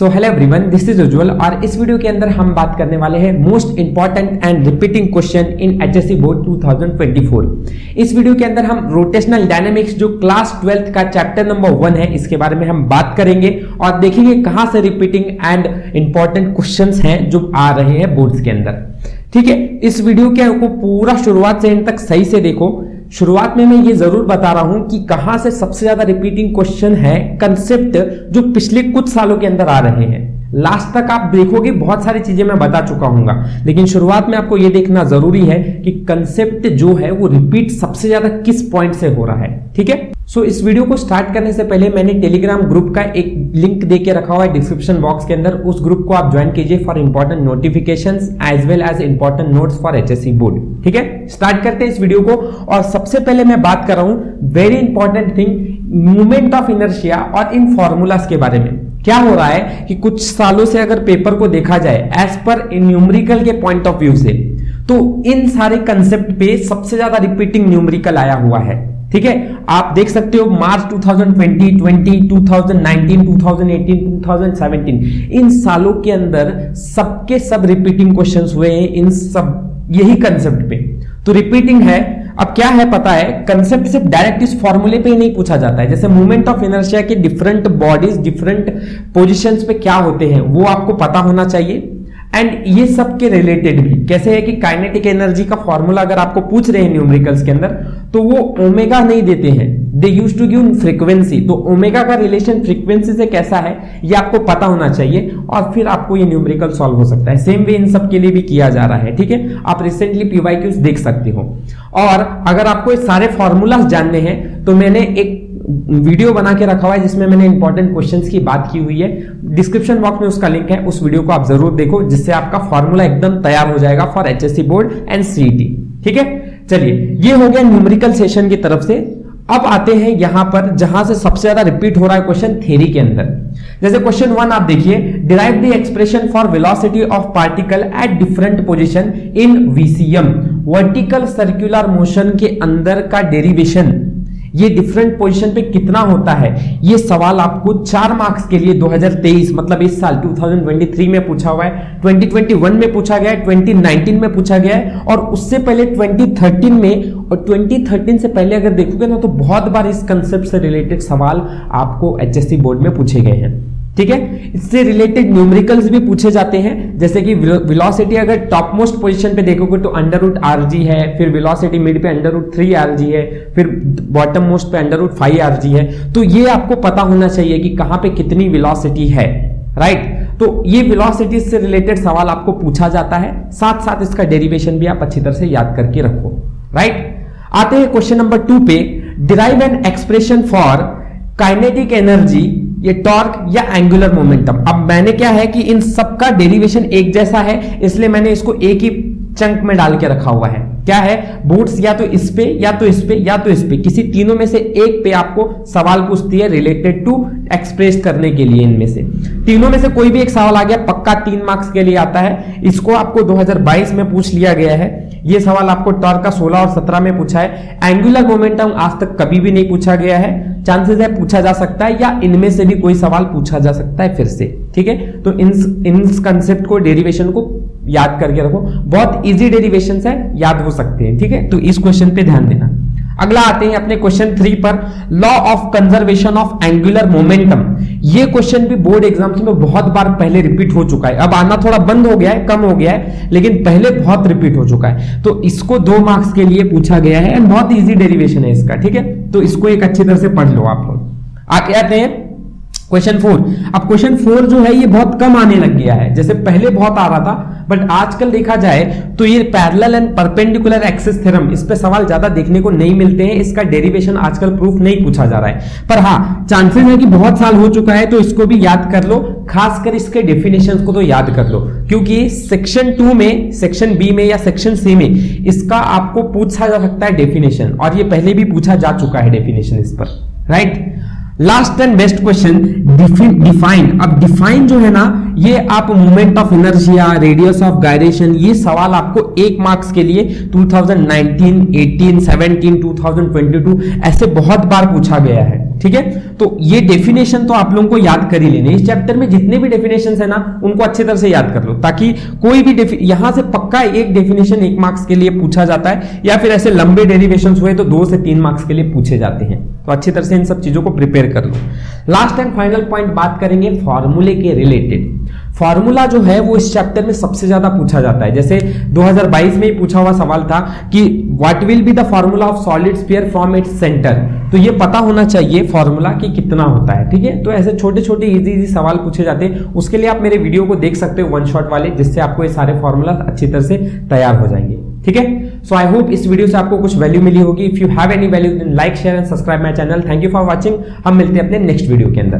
So hello everyone, this is Ujjwal और इस video के अंदर हम बात करने वाले हैं most important and repeating question in HSC board 2024। इस वीडियो के अंदर हम रोटेशनल डायनामिक्स जो क्लास 12th का चैप्टर नंबर 1 है, इसके बारे में हम बात करेंगे और देखेंगे कहां से रिपीटिंग एंड इंपॉर्टेंट क्वेश्चंस हैं जो आ रहे हैं बोर्ड्स के अंदर। ठीक है, इस वीडियो को पूरा शुरुआत से एंड तक सही से देखो। शुरुआत में मैं ये जरूर बता रहा हूं कि कहां से सबसे ज्यादा रिपीटिंग क्वेश्चन है, कंसेप्ट जो पिछले कुछ सालों के अंदर आ रहे हैं। लास्ट तक आप देखोगे बहुत सारी चीजें मैं बता चुका हूंगा, लेकिन शुरुआत में आपको यह देखना जरूरी है कि कंसेप्ट जो है वो रिपीट सबसे ज्यादा किस पॉइंट से हो रहा है। ठीक है, सो इस वीडियो को स्टार्ट करने से पहले मैंने टेलीग्राम ग्रुप का एक लिंक देके रखा हुआ है डिस्क्रिप्शन बॉक्स के अंदर। उस ग्रुप को आप ज्वाइन कीजिए for important notifications as well as important notes for HSC board. ठीक है, स्टार्ट करते हैं इस वीडियो को। और सबसे पहले मैं बात कर रहा हूं very important thing, moment of inertia और इन फॉर्मूलाज के बारे में। क्या हो रहा है कि कुछ सालों से अगर पेपर को देखा जाए एज पर न्यूमेरिकल के पॉइंट ऑफ व्यू से, तो इन सारे कंसेप्ट पे सबसे ज्यादा रिपीटिंग न्यूमेरिकल आया हुआ है। ठीक है, आप देख सकते हो मार्च 2020, 2019, 2018, 2017 इन सालों के अंदर सबके सब रिपीटिंग क्वेश्चंस हुए हैं इन सब यही कंसेप्ट पे। तो रिपीटिंग है। अब क्या है पता है, कंसेप्ट सिर्फ डायरेक्ट इस फॉर्मूले पे ही नहीं पूछा जाता है। जैसे मूवमेंट ऑफ इनर्शिया के डिफरेंट बॉडीज डिफरेंट पोजीशंस पे क्या होते हैं वो आपको पता होना चाहिए। एंड ये सब के रिलेटेड भी कैसे है कि काइनेटिक एनर्जी का फॉर्मूला अगर आपको पूछ रहे हैं न्यूमेरिकल्स के अंदर, तो वो ओमेगा नहीं देते हैं, they used to give frequency. तो ओमेगा का रिलेशन फ्रीक्वेंसी से कैसा है ये आपको पता होना चाहिए और फिर आपको ये न्यूमेरिकल सॉल्व हो सकता है। सेम वे इन सब के लिए भी किया जा रहा है। ठीक है, आप रिसेंटली पीवाईक्यूज देख सकते हो। और अगर आपको ये सारे फॉर्मूलाज जानने हैं तो मैंने एक वीडियो बना के रखा हुआ है जिसमें मैंने इंपॉर्टेंट क्वेश्चंस की बात की हुई है। डिस्क्रिप्शन बॉक्स में उसका लिंक है, उस वीडियो को आप जरूर देखो, जिससे आपका फॉर्मूला एकदम तैयार हो जाएगा for HSC board and CET. ठीक है, चलिए ये हो गया न्यूमेरिकल सेशन की तरफ से। अब आते हैं यहां पर जहां से सबसे ज्यादा रिपीट हो रहा है क्वेश्चन थ्योरी के अंदर। जैसे क्वेश्चन 1 आप देखिए, derive the expression for velocity of particle at different position in VCM. Vertical circular motion के अंदर का डेरिवेशन ये डिफरेंट पोजीशन पे कितना होता है, ये सवाल आपको 4 मार्क्स के लिए 2023 मतलब इस साल 2023 में पूछा हुआ है, 2021 में पूछा गया है, 2019 में पूछा गया है और उससे पहले 2013 में। और 2013 से पहले अगर देखोगे ना तो बहुत बार इस कंसेप्ट से रिलेटेड सवाल आपको एचएससी बोर्ड में पूछे गए हैं। ठीक है, इससे रिलेटेड न्यूमेरिकल्स भी पूछे जाते हैं। जैसे कि वेलोसिटी अगर टॉप मोस्ट पोजीशन पे देखोगे तो √rg है, फिर वेलोसिटी मिड पे √3rg है, फिर बॉटम मोस्ट पे √5rg है। तो ये आपको पता होना चाहिए कि कहां पे कितनी वेलोसिटी है। राइट, तो ये वेलोसिटी से रिलेटेड सवाल आपको पूछा जाता है, साथ साथ इसका डेरिवेशन भी आप अच्छी तरह से याद करके रखो। राइट, आते हैं क्वेश्चन नंबर 2 पे, derive an expression for kinetic energy, ये टॉर्क या एंगुलर मोमेंटम। अब मैंने क्या है कि इन सबका डेरिवेशन एक जैसा है, इसलिए मैंने इसको एक ही चंक में डाल के रखा हुआ है। क्या है, बोर्ड्स या तो इस पे या तो इस पे या तो इस पे, किसी तीनों में से एक पे आपको सवाल पूछती है रिलेटेड टू एक्सप्रेस करने के लिए। इनमें से तीनों में से कोई भी एक सवाल आ गया पक्का 3 मार्क्स के लिए आता है। इसको आपको 2022 में पूछ लिया गया है। ये सवाल आपको टॉर्क का 16 और 17 में पूछा है। एंगुलर मोमेंटम आज तक कभी भी नहीं पूछा गया है, चांसेस है पूछा जा सकता है या इनमें से भी कोई सवाल पूछा जा सकता है फिर से। ठीक है, तो इन कंसेप्ट को डेरिवेशन को याद करके रखो, बहुत इजी डेरिवेशंस है, याद हो सकते हैं। ठीक है, तो इस क्वेश्चन पे ध्यान देना। अगला आते हैं अपने क्वेश्चन 3 पर, law of conservation of angular momentum. ये क्वेश्चन भी बोर्ड एग्जाम्स में बहुत बार पहले रिपीट हो चुका है, अब आना थोड़ा बंद हो गया है, कम हो गया है, लेकिन पहले बहुत रिपीट हो चुका है। तो इसको 2 मार्क्स के लिए पूछा गया है एंड बहुत इजी डेरिवेशन है इसका। ठीक है, तो इसको एक अच्छी तरह से पढ़ लो आप लोग। आगे आते हैं क्वेश्चन 4। अब क्वेश्चन 4 जो है ये बहुत कम आने लग गया है, जैसे पहले बहुत आ रहा था, बट आजकल देखा जाए तो ये parallel and perpendicular axis theorem, इस पे सवाल ज्यादा देखने को नहीं मिलते हैं। इसका डेरिवेशन आजकल प्रूफ नहीं पूछा जा रहा है, पर हाँ चांसेस है कि बहुत साल हो चुका है तो इसको भी याद कर लो, खासकर इसके डेफिनेशंस को तो याद कर लो, क्योंकि सेक्शन 2 में, सेक्शन बी में या सेक्शन सी में इसका आपको पूछा जा सकता है डेफिनेशन, और ये पहले भी पूछा जा चुका है डेफिनेशन इस पर। Right, last and best question, define. अब डिफाइन जो है ना, ये आप moment of inertia, radius of gyration, ये सवाल आपको 1 मार्क्स के लिए 2019, 18, 17, 2022 ऐसे बहुत बार पूछा गया है। ठीक है। तो ये डेफिनेशन तो आप लोगों को याद कर ही लेने, इस चैप्टर में जितने भी डेफिनेशन है ना उनको अच्छी तरह से याद कर लो, ताकि कोई भी यहां से पक्का एक डेफिनेशन 1 मार्क्स के लिए पूछा जाता है, या फिर ऐसे लंबे डेरिवेशंस हुए तो 2 से 3 मार्क्स के लिए पूछे जाते हैं। तो अच्छी तरह से इन सब चीजों को प्रिपेयर कर लो। लास्ट एंड फाइनल पॉइंट बात करेंगे फॉर्मूले के रिलेटेड। फॉर्मूला जो है वो इस चैप्टर में सबसे ज्यादा पूछा जाता है। जैसे 2022 में ही पूछा हुआ सवाल था कि what will be the formula of solid sphere from its centre, तो ये पता होना चाहिए फॉर्मूला कि कितना होता है, ठीक है। तो ऐसे छोटे छोटे इजी सवाल पूछे जाते हैं, उसके लिए आप मेरे वीडियो को देख सकते हो 1 शॉट वाले, जिससे आपको ये सारे फॉर्मूला अच्छी तरह से तैयार हो जाएंगे, ठीक है। सो आई होप इस वीडियो से आपको कुछ वैल्यू मिली होगी। If you have any value then like share and subscribe my channel. Thank you for watching. हम मिलते हैं अपने नेक्स्ट वीडियो के अंदर।